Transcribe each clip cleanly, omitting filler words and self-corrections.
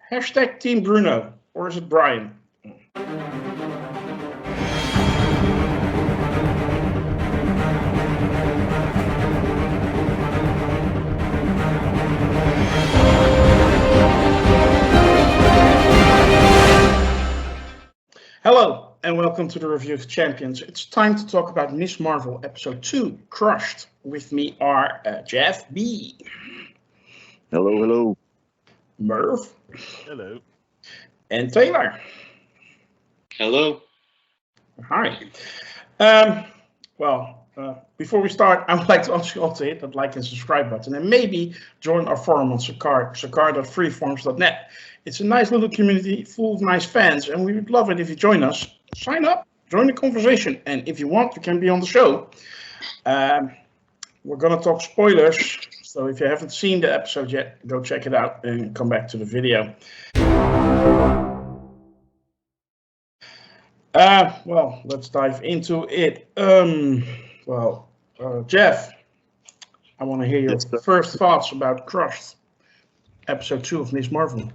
Hashtag Team Bruno, or is it Brian? Hello, and welcome to the Review of Champions. It's time to talk about Miss Marvel Episode 2, Crushed. With me are Jeff B. Hello, hello. Merv. Hello. And Taylor. Hello. Hi. Before we start, I would like to ask you all to hit that like and subscribe button and maybe join our forum on sakar.freeforums.net. It's a nice little community full of nice fans, and we would love it if you join us. Sign up, join the conversation, and if you want, you can be on the show. We're going to talk spoilers, so if you haven't seen the episode yet, go check it out and come back to the video. Let's dive into it. Jeff, I want to hear your first thoughts about Crushed, Episode 2 of Miss Marvel.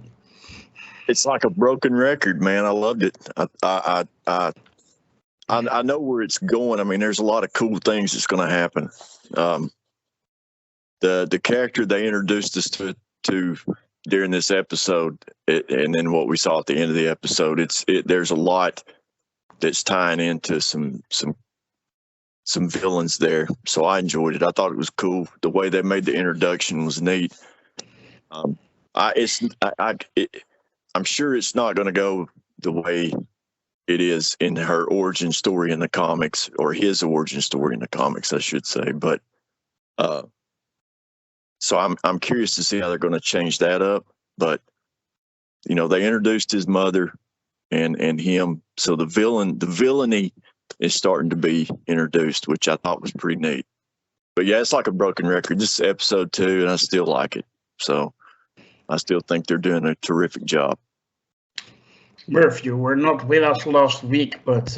It's like a broken record, man. I loved it. I know where it's going. I mean, there's a lot of cool things that's going to happen. The character they introduced us to during this episode, and then what we saw at the end of the episode, there's a lot that's tying into some villains there. So I enjoyed it. I thought it was cool. The way they made the introduction was neat. I'm sure it's not going to go the way it is in her origin story in the comics, or his origin story in the comics, I should say. But so I'm curious to see how they're going to change that up. But you know, they introduced his mother and him, so the villainy is starting to be introduced, which I thought was pretty neat. But yeah, it's like a broken record. This is episode 2, and I still like it. So I still think they're doing a terrific job. Merv, you were not with us last week, but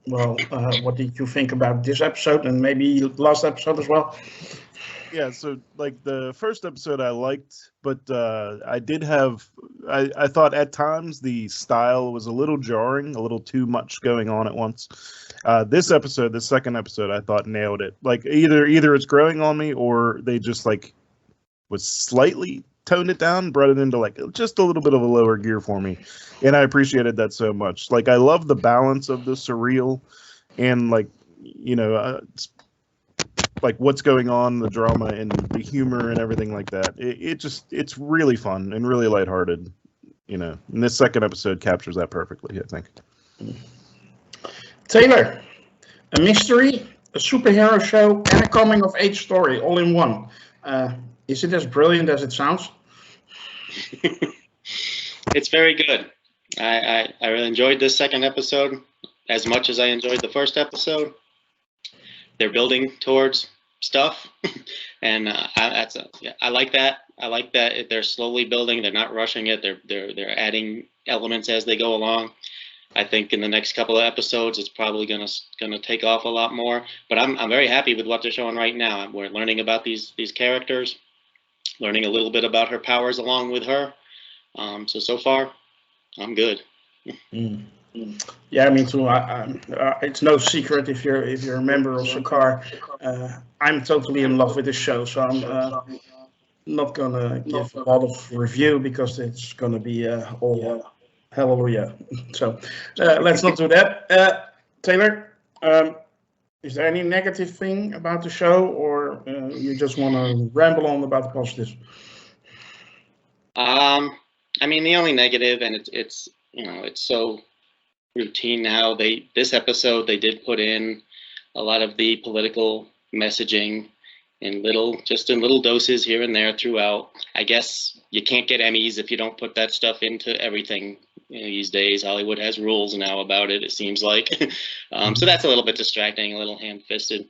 what did you think about this episode and maybe last episode as well? Yeah, so like the first episode I liked, but I thought at times the style was a little jarring, a little too much going on at once. This second episode, I thought nailed it. Like either it's growing on me, or they just like was slightly toned it down, brought it into like just a little bit of a lower gear for me, and I appreciated that so much. Like I love the balance of the surreal and like, you know, like what's going on, the drama and the humor and everything like that. It's really fun and really lighthearted, you know. And this second episode captures that perfectly, I think. Taylor, a mystery, a superhero show, and a coming of age story all in one. Is it as brilliant as it sounds? It's very good. I really enjoyed this second episode as much as I enjoyed the first episode. They're building towards stuff, and I like that. I like that they're slowly building. They're not rushing it. They're adding elements as they go along. I think in the next couple of episodes, it's probably gonna take off a lot more. But I'm very happy with what they're showing right now. We're learning about these characters, learning a little bit about her powers along with her. So far, I'm good. Yeah, me too. It's no secret if you're a member of Sakar. I'm totally in love with this show, so I'm not gonna give a lot of review because it's gonna be all hallelujah. So let's not do that. Taylor, is there any negative thing about the show, or you just want to ramble on about the positives? I mean, the only negative, and it's you know, it's so routine now. This episode they did put in a lot of the political messaging in little doses here and there throughout. I guess you can't get Emmys if you don't put that stuff into everything. You know, these days Hollywood has rules now about it seems like. So that's a little bit distracting, a little ham-fisted.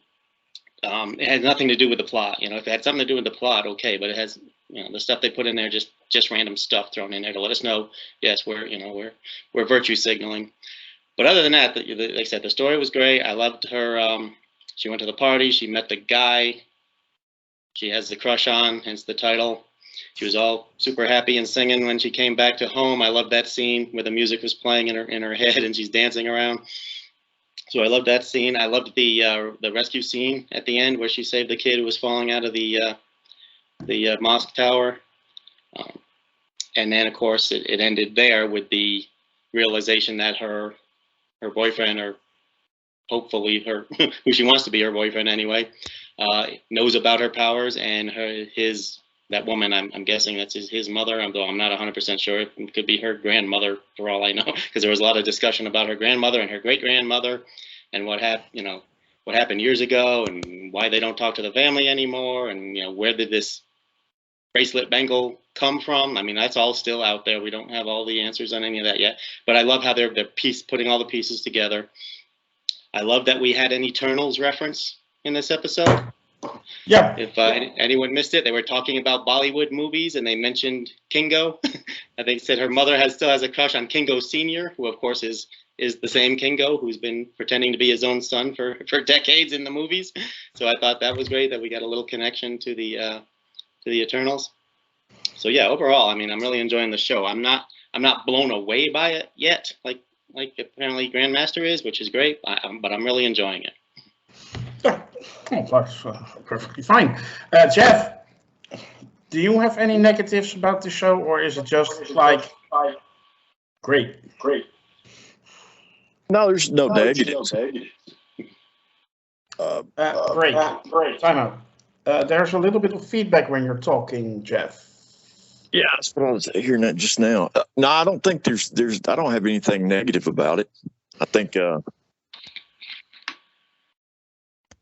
It has nothing to do with the plot. You know, if it had something to do with the plot, okay, but it has, you know, the stuff they put in there, just random stuff thrown in there to let us know, yes, we're virtue signaling. But other than that, like I said, the story was great. I loved her. She went to the party. She met the guy she has the crush on, hence the title. she was all super happy and singing when she came back to home. I loved that scene where the music was playing in her head and she's dancing around. So I loved that scene. I loved the rescue scene at the end where she saved the kid who was falling out of the mosque tower. And then, of course, it ended there with the realization that her boyfriend, or hopefully her, who she wants to be her boyfriend anyway, knows about her powers, and that woman, I'm guessing that's his mother, although I'm not 100% sure. It could be her grandmother for all I know, because there was a lot of discussion about her grandmother and her great-grandmother and what happened years ago and why they don't talk to the family anymore, and where did this bracelet bangle come from. I mean, that's all still out there. We don't have all the answers on any of that yet, but I love how they're putting all the pieces together. I love that we had an Eternals reference in this episode. Yeah. If anyone missed it, they were talking about Bollywood movies and they mentioned Kingo. I think said her mother still has a crush on Kingo Sr., who of course is the same Kingo who's been pretending to be his own son for decades in the movies. So I thought that was great that we got a little connection to the Eternals. So yeah, overall, I mean, I'm really enjoying the show. I'm not blown away by it yet, like apparently Grandmaster is, which is great. But I'm really enjoying it. Yeah, that's perfectly fine. Jeff, do you have any negatives about the show, or is it just like great? No, there's no negatives. Great. Time out. There's a little bit of feedback when you're talking, Jeff. Yeah, that's what I was hearing that just now. No, I don't think there's I don't have anything negative about it. I think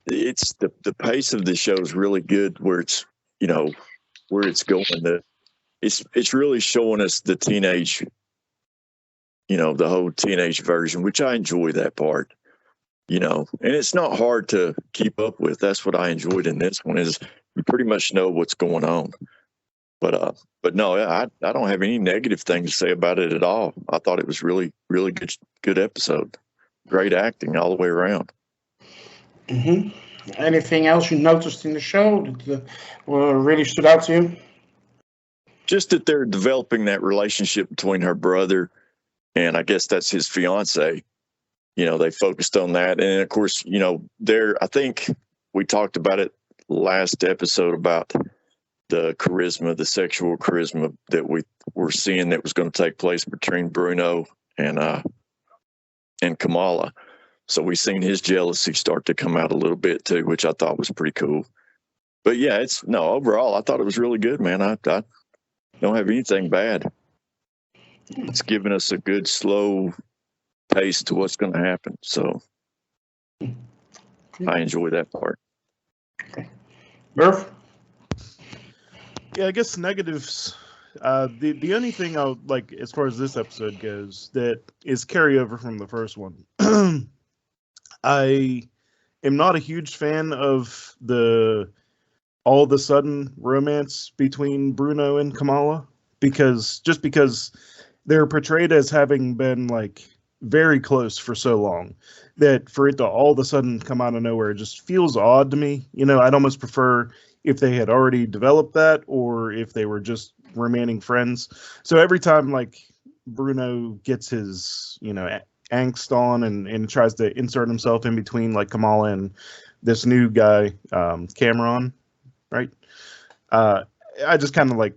it's the pace of the show is really good where it's where it's going. It's really showing us the teenage, the whole teenage version, which I enjoy that part. And it's not hard to keep up with. That's what I enjoyed in this one is you pretty much know what's going on. But no, I don't have any negative thing to say about it at all. I thought it was really, really good episode. Great acting all the way around. Mm-hmm. Anything else you noticed in the show that really stood out to you? Just that they're developing that relationship between her brother and I guess that's his fiance. They focused on that. And of course, I think we talked about it last episode about the charisma, the sexual charisma that we were seeing that was going to take place between Bruno and Kamala. So we seen his jealousy start to come out a little bit too, which I thought was pretty cool. But yeah, overall, I thought it was really good, man. I don't have anything bad. It's giving us a good slow pace to what's going to happen. So I enjoy that part. Merv? Yeah, I guess negatives. The only thing I'll like as far as this episode goes that is carryover from the first one. I am not a huge fan of the all of a sudden romance between Bruno and Kamala because they're portrayed as having been like very close for so long that for it to all of a sudden come out of nowhere just feels odd to me. I'd almost prefer if they had already developed that or if they were just remaining friends. So every time like Bruno gets his, angst on and tries to insert himself in between like Kamala and this new guy, Cameron, right? I just kind of like,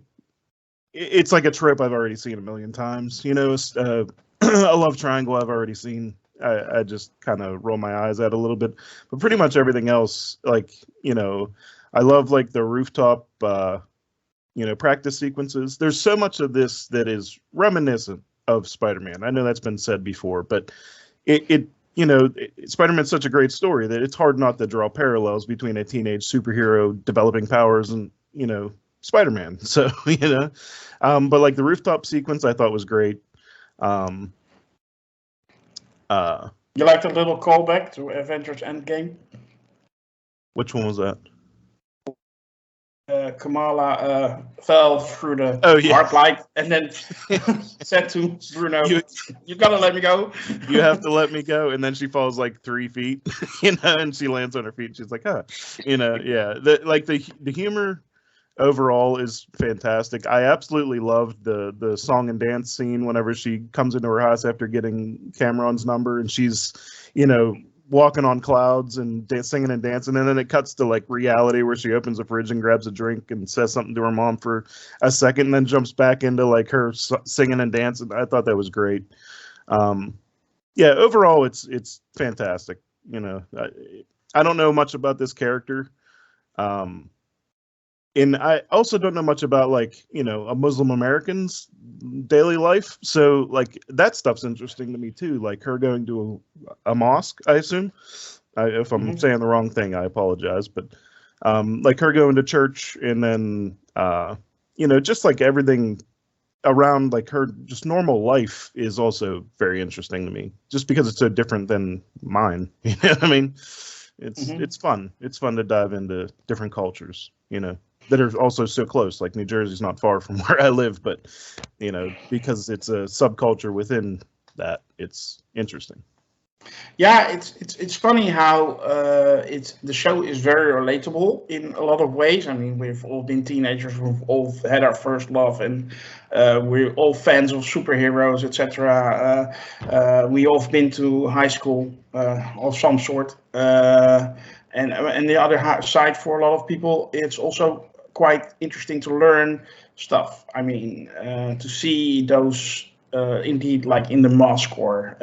it's like a trope I've already seen a million times, a love triangle I've already seen. I just kind of roll my eyes at a little bit, but pretty much everything else, like, I love like the rooftop, practice sequences. There's so much of this that is reminiscent of Spider-Man. I know that's been said before, but Spider-Man's such a great story that it's hard not to draw parallels between a teenage superhero developing powers and, Spider-Man. So, but like the rooftop sequence I thought was great. You liked a little callback to Avengers Endgame? Which one was that? Kamala fell through the arc light and then said to Bruno, you gotta let me go. You have to let me go. And then she falls like 3 feet, and she lands on her feet. She's like, yeah. The humor, overall is fantastic. I absolutely loved the song and dance scene whenever she comes into her house after getting Cameron's number, and she's, walking on clouds and singing and dancing, and then it cuts to like reality where she opens the fridge and grabs a drink and says something to her mom for a second, and then jumps back into like her singing and dancing. I thought that was great. Yeah, overall it's fantastic. I don't know much about this character. And I also don't know much about a Muslim American's daily life. So like that stuff's interesting to me too. Like her going to a mosque, I assume. If I'm saying the wrong thing, I apologize. But like her going to church, and then just like everything around like her just normal life is also very interesting to me. Just because it's so different than mine. You know what I mean? It's fun. It's fun to dive into different cultures. That are also so close. Like New Jersey's not far from where I live, but because it's a subculture within that, it's interesting. Yeah, it's funny how the show is very relatable in a lot of ways. I mean, we've all been teenagers, we've all had our first love, and we're all fans of superheroes, etc. We all have been to high school of some sort. And the other side, for a lot of people, it's also quite interesting to learn stuff. I mean, to see those indeed, like in the mosque or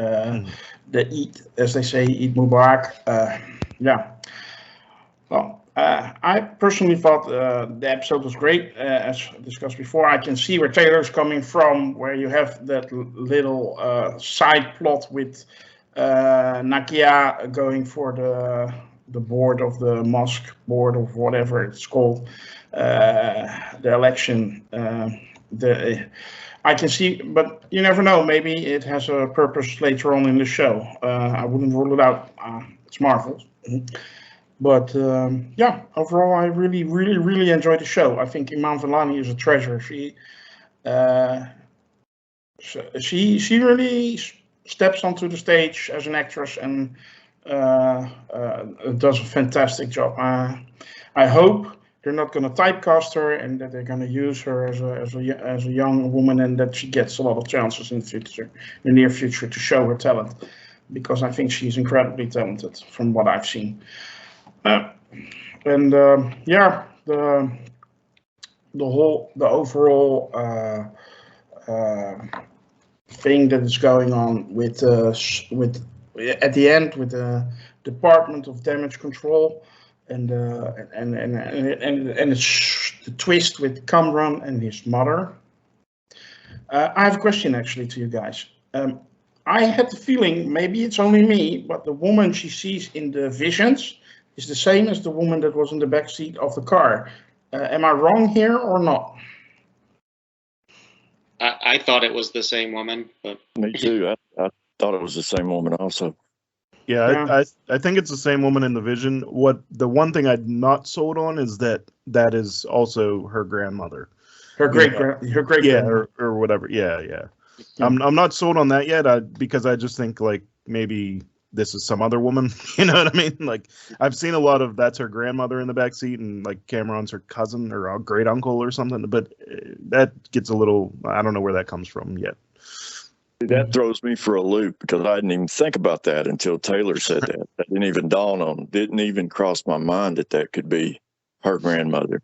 the Eid, as they say, Eid Mubarak. Yeah. Well, I personally thought the episode was great, as discussed before. I can see where Taylor's coming from, where you have that little side plot with Nakia going for the board of the mosque board of whatever it's called, the election. I can see, but you never know. Maybe it has a purpose later on in the show. I wouldn't rule it out. It's Marvel. But yeah, overall, I really, really, really enjoyed the show. I think Iman Vellani is a treasure. She really steps onto the stage as an actress and does a fantastic job. I hope they're not going to typecast her, and that they're going to use her as a young woman, and that she gets a lot of chances in the near future, to show her talent, because I think she's incredibly talented from what I've seen. Yeah, the overall thing that is going on with at the end with the Department of Damage Control, and it's the twist with Kamran and his mother. I have a question actually to you guys. I had the feeling, maybe it's only me, but the woman she sees in the visions is the same as the woman that was in the back seat of the car. Am I wrong here or not? I thought it was the same woman, but Me too. I thought it was the same woman also. Yeah. I think it's the same woman in the vision. The one thing I'm not sold on is that is also her grandmother. Her great yeah, or whatever. Yeah. I'm not sold on that yet. Because I just think like maybe this is some other woman. You know what I mean? Like I've seen a lot of that's her grandmother in the back seat, and like Cameron's her cousin or a great uncle or something. But that gets a little. I don't know where that comes from yet. That throws me for a loop, because I didn't even think about that until Taylor said that. That didn't even dawn on. Didn't even cross my mind that could be her grandmother.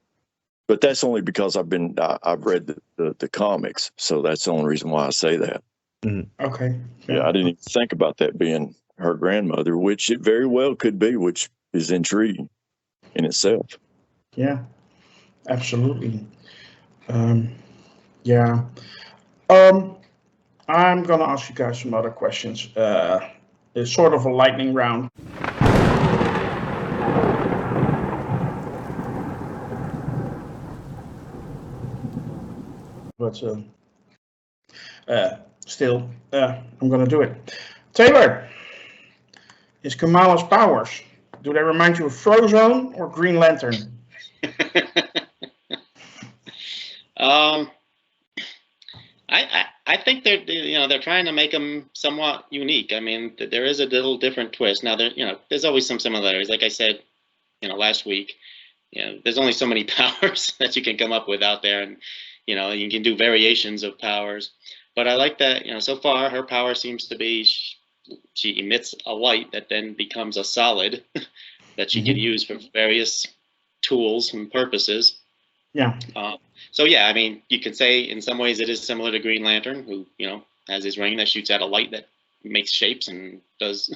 But that's only because I've read the comics, so that's the only reason why I say that. Okay. Yeah, I didn't even think about that being her grandmother, which it very well could be, which is intriguing in itself. Yeah, absolutely. Yeah. I'm gonna ask you guys some other questions. It's sort of a lightning round. But still, I'm gonna do it. Taylor, is Kamala's powers, do they remind you of Frozone or Green Lantern? I think they're trying to make them somewhat unique. I mean, there is a little different twist. Now there's always some similarities. Like I said, last week, there's only so many powers that you can come up with out there, and you can do variations of powers. But I like that. So far her power seems to be she emits a light that then becomes a solid that she can use for various tools and purposes. Yeah. So yeah, I mean, you could say in some ways it is similar to Green Lantern, who has his ring that shoots out a light that makes shapes and does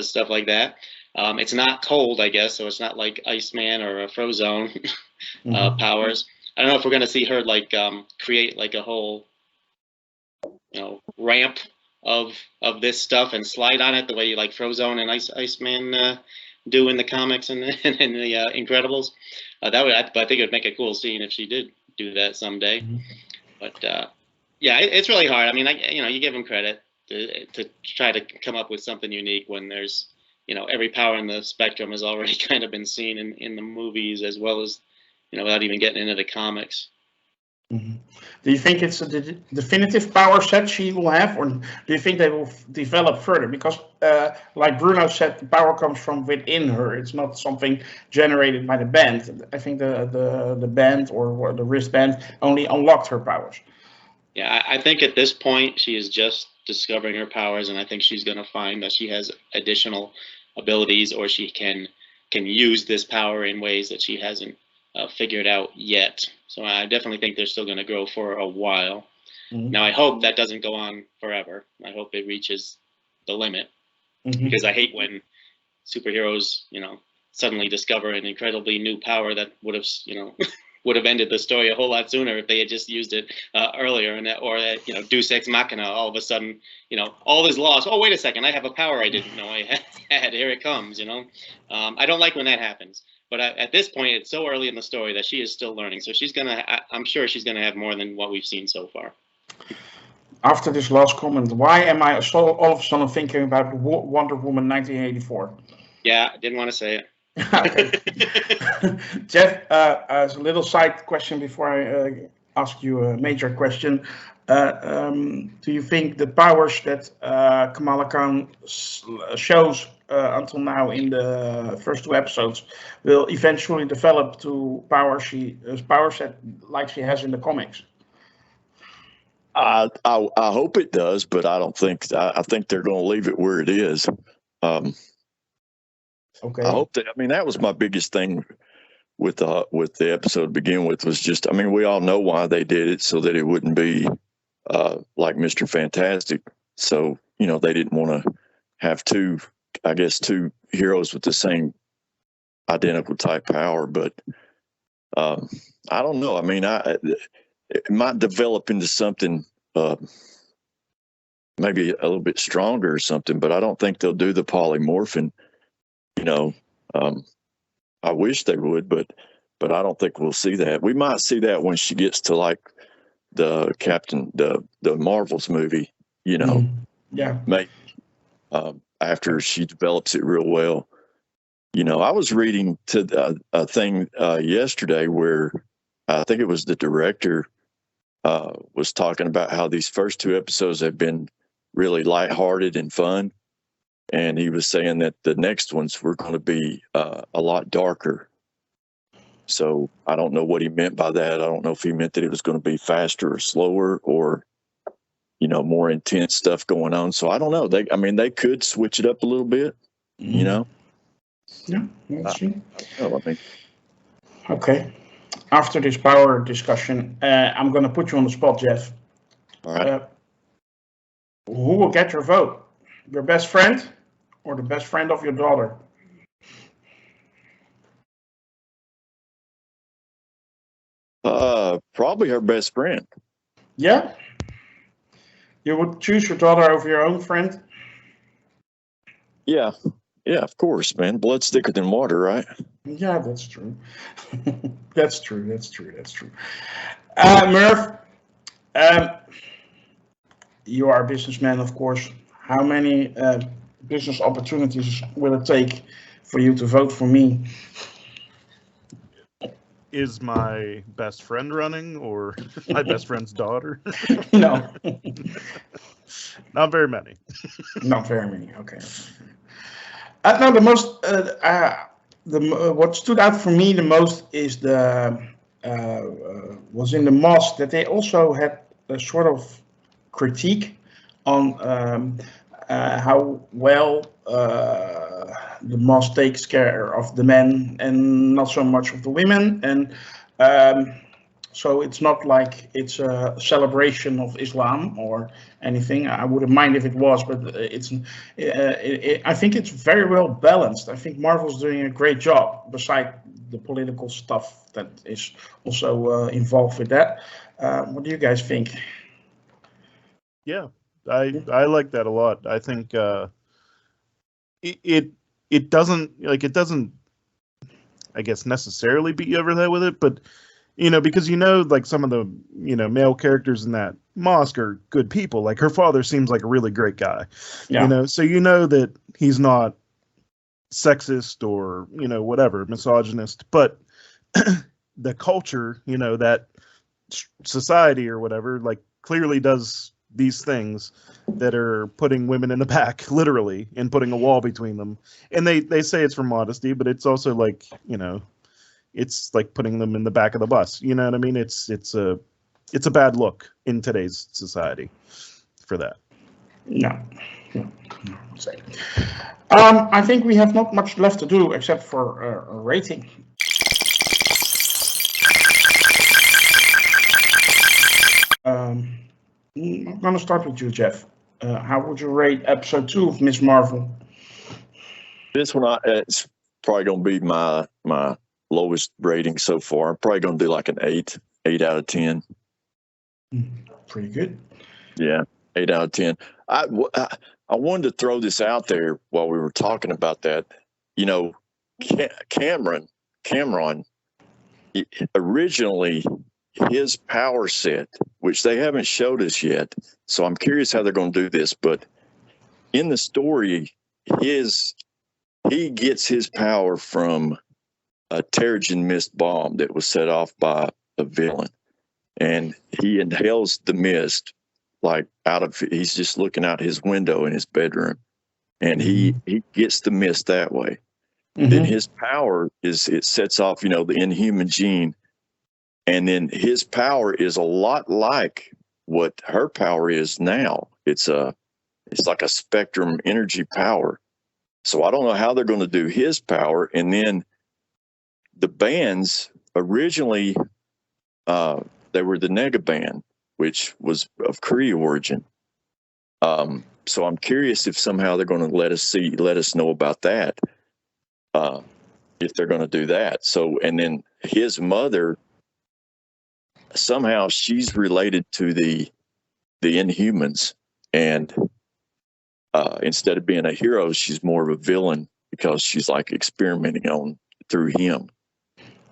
stuff like that. It's not cold, I guess, so it's not like Iceman or a Frozone powers. I don't know if we're gonna see her like create like a whole ramp of this stuff and slide on it the way like Frozone and Iceman do in the comics and in the Incredibles. But I think it would make a cool scene if she did do that someday. But yeah, it's really hard. I mean, you give him credit to try to come up with something unique when there's every power in the spectrum has already kind of been seen in the movies, as well as without even getting into the comics. Do you think it's a definitive power set she will have, or do you think they will develop further? Because, like Bruno said, the power comes from within her. It's not something generated by the band. I think the band or the wristband only unlocked her powers. Yeah, I think at this point she is just discovering her powers, and I think she's going to find that she has additional abilities, or she can use this power in ways that she hasn't figured out yet. So I definitely think they're still going to grow for a while. Now I hope that doesn't go on forever. I hope it reaches the limit, because I hate when superheroes, suddenly discover an incredibly new power that would have, would have ended the story a whole lot sooner if they had just used it earlier, or that Deus Ex Machina, all of a sudden, all is lost. Oh, wait a second, I have a power I didn't know I had. Here it comes. I don't like when that happens. But at this point, it's so early in the story that she is still learning. So I'm sure she's gonna have more than what we've seen so far. After this last comment, why am I all of a sudden thinking about Wonder Woman 1984? Yeah, I didn't want to say it. Okay. Jeff, as a little side question before I ask you a major question, do you think the powers that Kamala Khan shows until now in the first 2 episodes will eventually develop to power set like she has in the comics? I hope it does, but I don't think. I think they're going to leave it where it is. Okay. I hope that. I mean, that was my biggest thing with the episode to begin with, was just. I mean, we all know why they did it, so that it wouldn't be like Mr. Fantastic. So they didn't want to have two heroes with the same identical type power. But I don't know. I mean, it might develop into something maybe a little bit stronger or something, but I don't think they'll do the polymorphing. I wish they would, but I don't think we'll see that. We might see that when she gets to like the Marvels movie, Yeah. maybe after she develops it real well. I was reading to a thing yesterday where I think it was the director was talking about how these first 2 episodes have been really lighthearted and fun. And he was saying that the next ones were going to be a lot darker. So I don't know what he meant by that. I don't know if he meant that it was going to be faster or slower, or more intense stuff going on. So I don't know. They could switch it up a little bit. Yeah, that's true. Okay. After this power discussion, I'm going to put you on the spot, Jeff. All right. Who will get your vote? Your best friend or the best friend of your daughter? Probably her best friend. Yeah? You would choose your daughter over your own friend? Yeah, of course, man. Blood's thicker than water, right? Yeah, that's true. That's true. Merv, you are a businessman, of course. How many business opportunities will it take for you to vote for me? Is my best friend running, or my best friend's daughter? No. Not very many. Not very many. Okay. No, what stood out for me the most is was in the mosque that they also had a sort of critique on how well the mosque takes care of the men and not so much of the women, and so it's not like it's a celebration of Islam or anything. I wouldn't mind if it was, but I think it's very well balanced. I think Marvel's doing a great job, beside the political stuff that is also involved with that. What do you guys think? Yeah, I like that a lot. I think it doesn't, I guess, necessarily beat you over the head with it, but because like some of the male characters in that mosque are good people. Like her father seems like a really great guy. Yeah. So that he's not sexist or whatever, misogynist, but the culture, that society or whatever, like clearly does these things that are putting women in the back, literally, and putting a wall between them. And they say it's for modesty, but it's also like, it's like putting them in the back of the bus. You know what I mean? It's a bad look in today's society for that. No. I think we have not much left to do except for a rating. I'm going to start with you, Jeff. How would you rate episode 2 of Miss Marvel? This one, it's probably going to be my lowest rating so far. I'm probably going to do like an 8 out of 10. Pretty good. Yeah, 8 out of 10. I wanted to throw this out there while we were talking about that. Cameron, originally his power set, which they haven't showed us yet, so I'm curious how they're going to do this. But in the story, he gets his power from a Terrigen mist bomb that was set off by a villain, and he inhales the mist he's just looking out his window in his bedroom, and he gets the mist that way. Then his power it sets off the Inhuman gene, and then his power is a lot like what her power is now. It's like a spectrum energy power. So I don't know how they're going to do his power. And then the bands originally, they were the Nega band, which was of Kree origin. So I'm curious if somehow they're going to let us know about that, if they're going to do that. So, and then his mother, somehow she's related to the Inhumans, and instead of being a hero, she's more of a villain because she's like experimenting through him.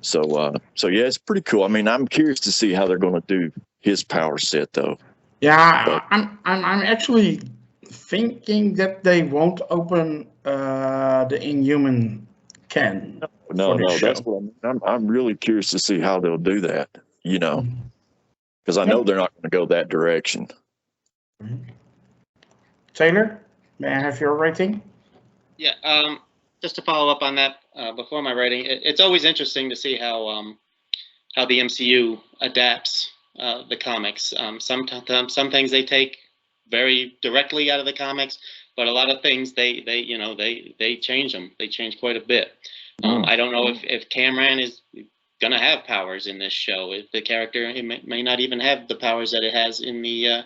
So yeah, it's pretty cool. I mean, I'm curious to see how they're going to do his power set, though. Yeah, I'm actually thinking that they won't open the Inhuman can. No, that's what I'm really curious to see how they'll do that. Because I know they're not going to go that direction. Taylor, may I have your rating? Yeah. Just to follow up on that, before my rating, it's always interesting to see how the MCU adapts the comics. Some things they take very directly out of the comics, but a lot of things they change them. They change quite a bit. I don't know if Cameron is gonna have powers in this show. If the character may not even have the powers that it has in the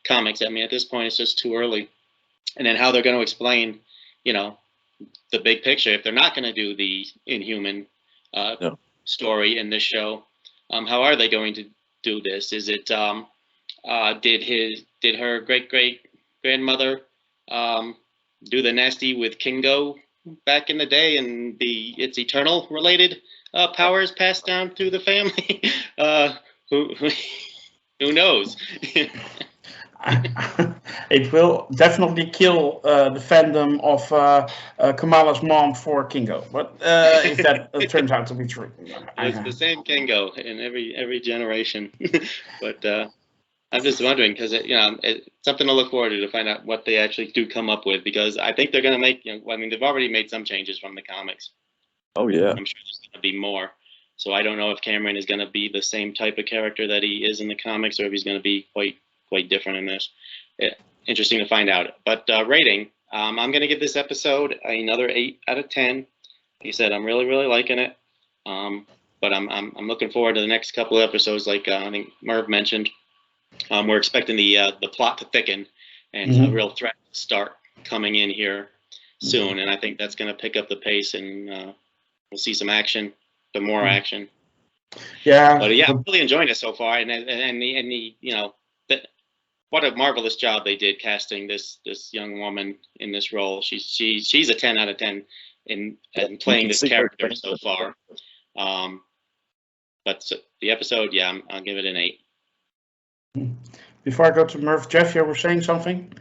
comics. I mean, at this point, it's just too early. And then how they're going to explain, the big picture. If they're not going to do the Inhuman story in this show, how are they going to do this? Is it did her great grandmother do the nasty with Kingo back in the day, and it's eternal related powers passed down through the family? Who knows? It will definitely kill the fandom of Kamala's mom for Kingo, but if that turns out to be true, it's the same Kingo in every generation. But I'm just wondering because it's something to look forward to find out what they actually do come up with, because I think they're going to make. I mean, they've already made some changes from the comics. Oh yeah. I'm sure there's going to be more. So I don't know if Cameron is going to be the same type of character that he is in the comics, or if he's going to be quite different in this. Interesting to find out. But rating, I'm going to give this episode another 8 out of 10. Like you said, I'm really liking it. But I'm looking forward to the next couple of episodes. Like I think Merv mentioned, we're expecting the plot to thicken and a real threat to start coming in here soon. And I think that's going to pick up the pace, and we'll see some action, some more action. Yeah. But yeah, I'm really enjoying it so far. And the you know, what a marvelous job they did casting this young woman in this role. She's a 10 out of 10 in playing this character so far. But the episode, yeah, I'll give it an 8. Before I go to Merv, Jeff, you were saying something?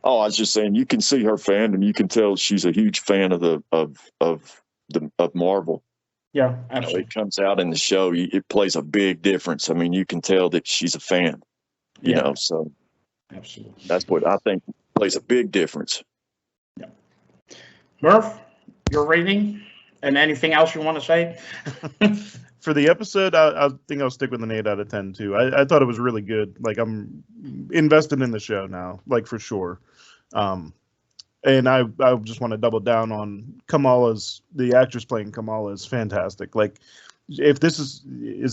Oh, I was just saying, you can see her fandom. You can tell she's a huge fan of Marvel. Yeah, absolutely. It comes out in the show. It plays a big difference. I mean, you can tell that she's a fan. You know, so absolutely. That's what I think plays a big difference. Yeah. Merv, your rating and anything else you want to say? For the episode, I think I'll stick with an 8 out of 10 too. I thought it was really good. Like, I'm invested in the show now, like, for sure. And I just want to double down on the actress playing Kamala is fantastic. Like, if this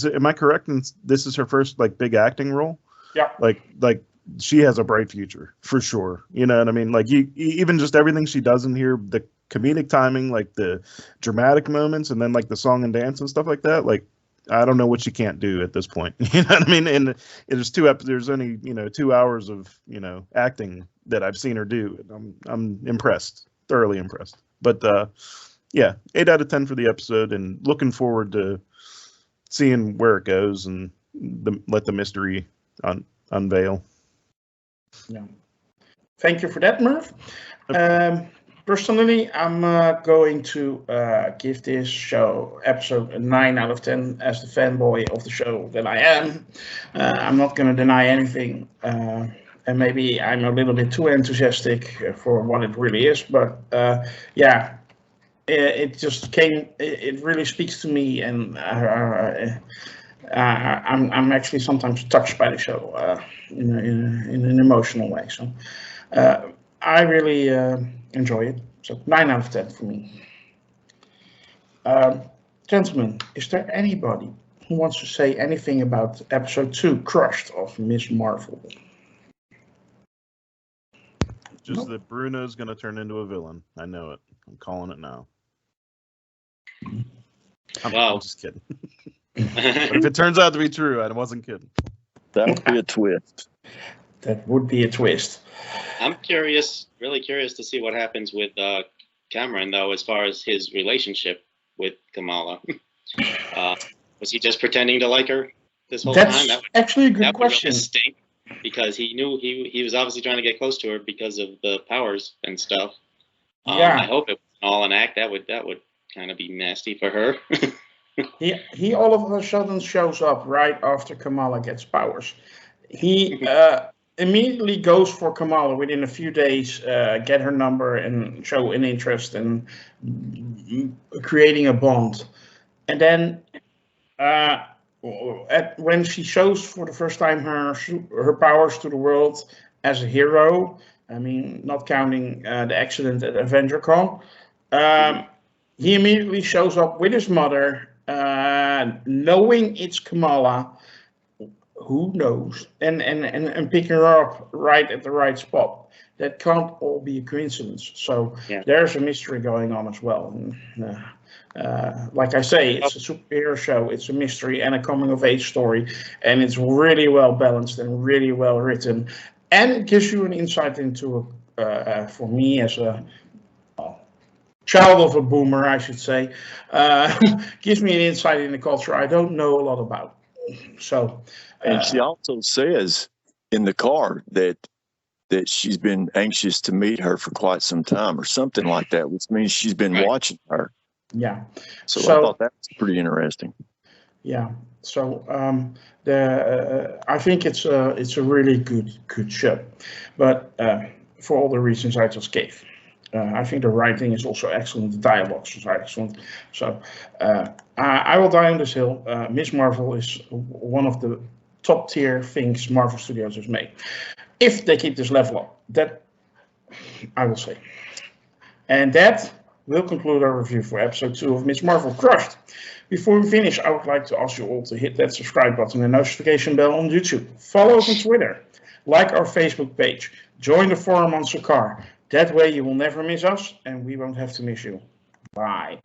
am I correct? And this is her first like big acting role. Yeah. Like she has a bright future for sure. You know what I mean? Like, even just everything she does in here, the comedic timing, like the dramatic moments, and then like the song and dance and stuff like that. Like, I don't know what she can't do at this point. You know what I mean? And there's only 2 hours of acting that I've seen her do. I'm impressed, thoroughly impressed. But yeah, 8 out of 10 for the episode, and looking forward to seeing where it goes and let the mystery unveil. Yeah. Thank you for that, Merv. Personally, I'm going to give this episode a 9 out of 10 as the fanboy of the show that I am. I'm not going to deny anything, and maybe I'm a little bit too enthusiastic for what it really is, but yeah, it just came, it really speaks to me, and I'm actually sometimes touched by the show in an emotional way. So I really enjoy it. So 9 out of 10 for me. Gentlemen, is there anybody who wants to say anything about episode 2, Crushed, of Miss Marvel? Just that Bruno's going to turn into a villain. I know it. I'm calling it now. I'm just kidding. But if it turns out to be true, I wasn't kidding. That would be a twist. That would be a twist. I'm really curious to see what happens with Cameron, though, as far as his relationship with Kamala. Was he just pretending to like her this whole time? That's actually a good question. Really stink, because he knew he was obviously trying to get close to her because of the powers and stuff. I hope it was all an act. That would kind of be nasty for her. He all of a sudden shows up right after Kamala gets powers. He immediately goes for Kamala within a few days, get her number and show an interest in creating a bond. And then when she shows for the first time her powers to the world as a hero, I mean, not counting the accident at AvengerCon, he immediately shows up with his mother, knowing it's Kamala. Who knows? And picking her up right at the right spot. That can't all be a coincidence. So there's a mystery going on as well. Like I say, it's a superhero show. It's a mystery and a coming-of-age story, and it's really well balanced and really well written, and it gives you an insight into, for me as a child of a boomer, I should say, gives me an insight in the culture I don't know a lot about. So. And she also says in the car that she's been anxious to meet her for quite some time, or something like that, which means she's been watching her. Yeah. So I thought that was pretty interesting. Yeah. So I think it's a really good show, but for all the reasons I just gave. I think the writing is also excellent. The dialogues is excellent. So I will die on this hill. Miss Marvel is one of the top tier things Marvel Studios has made. If they keep this level up, that I will say. And that will conclude our review for episode 2 of Miss Marvel Crushed. Before we finish, I would like to ask you all to hit that subscribe button and notification bell on YouTube. Follow us on Twitter. Like our Facebook page. Join the forum on Sakar. That way you will never miss us and we won't have to miss you. Bye.